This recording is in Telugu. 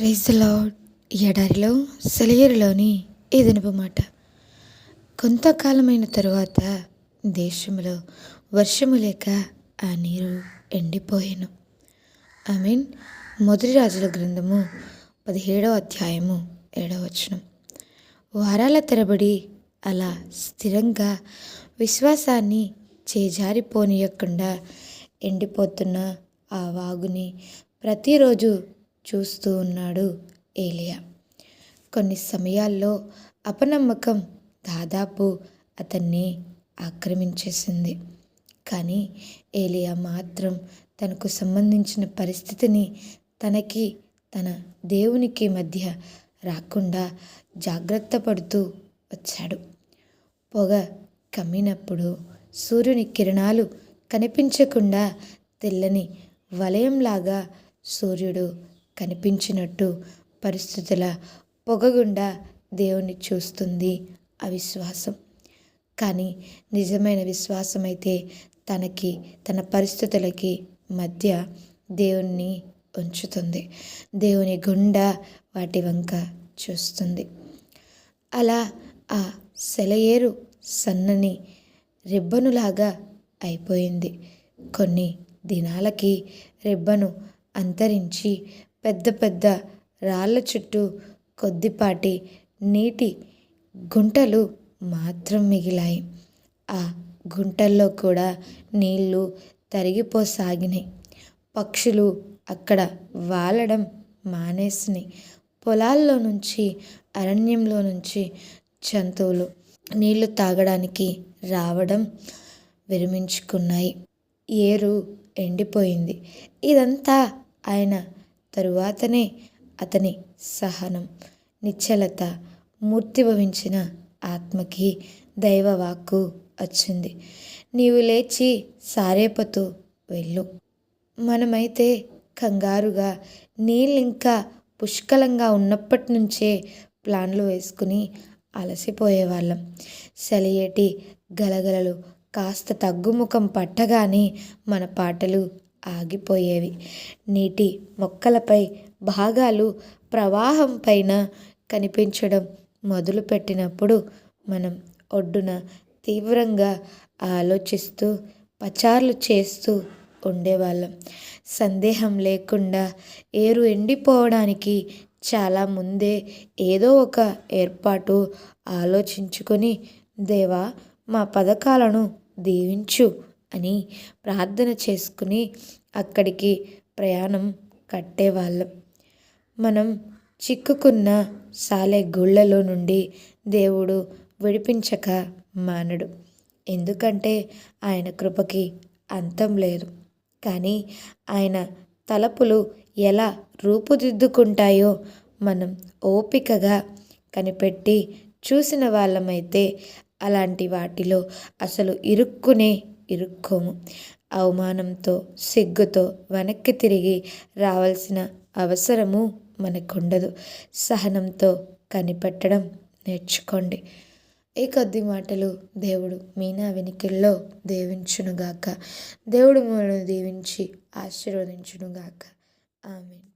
Praise the lord. ఎడారిలో సెలయేరులోని ఏదనపు మాట. కొంతకాలమైన తరువాత దేశంలో వర్షము లేక ఆ నీరు ఎండిపోయాను. మీన్ మొదటి రాజుల గ్రంథము 17వ అధ్యాయము 7వ వచనం. వారాల తరబడి అలా స్థిరంగా విశ్వాసాన్ని చేజారిపోనీయకుండా ఎండిపోతున్న ఆ వాగుని ప్రతిరోజు చూస్తూ ఉన్నాడు ఏలియా. కొన్ని సమయాల్లో అపనమ్మకం దాదాపు అతన్ని ఆక్రమించేసింది. కానీ ఏలియా మాత్రం తనకు సంబంధించిన పరిస్థితిని తనకి తన దేవునికి మధ్య రాకుండా జాగ్రత్త పడుతూ వచ్చాడు. పొగ కమ్మినప్పుడు సూర్యుని కిరణాలు కనిపించకుండా తెల్లని వలయంలాగా సూర్యుడు కనిపించినట్టు పరిస్థితుల పొగగుండా దేవుణ్ణి చూస్తుంది అవిశ్వాసం. కానీ నిజమైన విశ్వాసం అయితే తనకి తన పరిస్థితులకి మధ్య దేవుణ్ణి ఉంచుతుంది. దేవుని గుండా వాటి వంక చూస్తుంది. అలా ఆ సెలయేరు సన్నని రిబ్బనులాగా అయిపోయింది. కొన్ని దినాలకి రిబ్బను అంతరించి పెద్ద పెద్ద రాళ్ళ చుట్టూ కొద్దిపాటి నీటి గుంటలు మాత్రం మిగిలాయి. ఆ గుంటల్లో కూడా నీళ్లు తరిగిపోసాగినాయి. పక్షులు అక్కడ వాలడం మానేసినాయి. పొలాల్లో నుంచి అరణ్యంలో నుంచి జంతువులు నీళ్లు తాగడానికి రావడం విరమించుకున్నాయి. ఏరు ఎండిపోయింది. ఇదంతా ఆయన తరువాతనే అతని సహనం, నిశ్చలత, మూర్తిభవించిన ఆత్మకి దైవవాక్కు వచ్చింది. నీవు లేచి సారేపతు వెళ్ళు. మనమైతే కంగారుగా నీళ్ళింకా పుష్కలంగా ఉన్నప్పటి నుంచే ప్లాన్లు వేసుకుని అలసిపోయేవాళ్ళం. సెలయేటి గలగలలు కాస్త తగ్గుముఖం పట్టగానే మన పాటలు ఆగిపోయేవి. నీటి మొక్కలపై భాగాలు ప్రవాహం పైన కనిపించడం మొదలుపెట్టినప్పుడు మనం ఒడ్డున తీవ్రంగా ఆలోచిస్తూ పచార్లు చేస్తూ ఉండేవాళ్ళం. సందేహం లేకుండా ఏరు ఎండిపోవడానికి చాలా ముందే ఏదో ఒక ఏర్పాటు ఆలోచించుకొని, దేవా మా పథకాలను దీవించు అని ప్రార్థన చేసుకుని అక్కడికి ప్రయాణం కట్టేవాళ్ళం. మనం చిక్కుకున్న సాలె గుళ్ళలో నుండి దేవుడు విడిపించక మానడు. ఎందుకంటే ఆయన కృపకి అంతం లేదు. కానీ ఆయన తలపులు ఎలా రూపుదిద్దుకుంటాయో మనం ఓపికగా కనిపెట్టి చూసిన వాళ్ళమైతే అలాంటి వాటిలో అసలు ఇరుక్కోము. అవమానంతో సిగ్గుతో వెనక్కి తిరిగి రావాల్సిన అవసరము మనకుండదు. సహనంతో కనిపెట్టడం నేర్చుకోండి. ఈ కొద్ది మాటలు దేవుడు మీనా వినికిల్లో దీవించునుగాక. దేవుడు మనల్ని దీవించి ఆశీర్వదించునుగాక. ఆమేన్.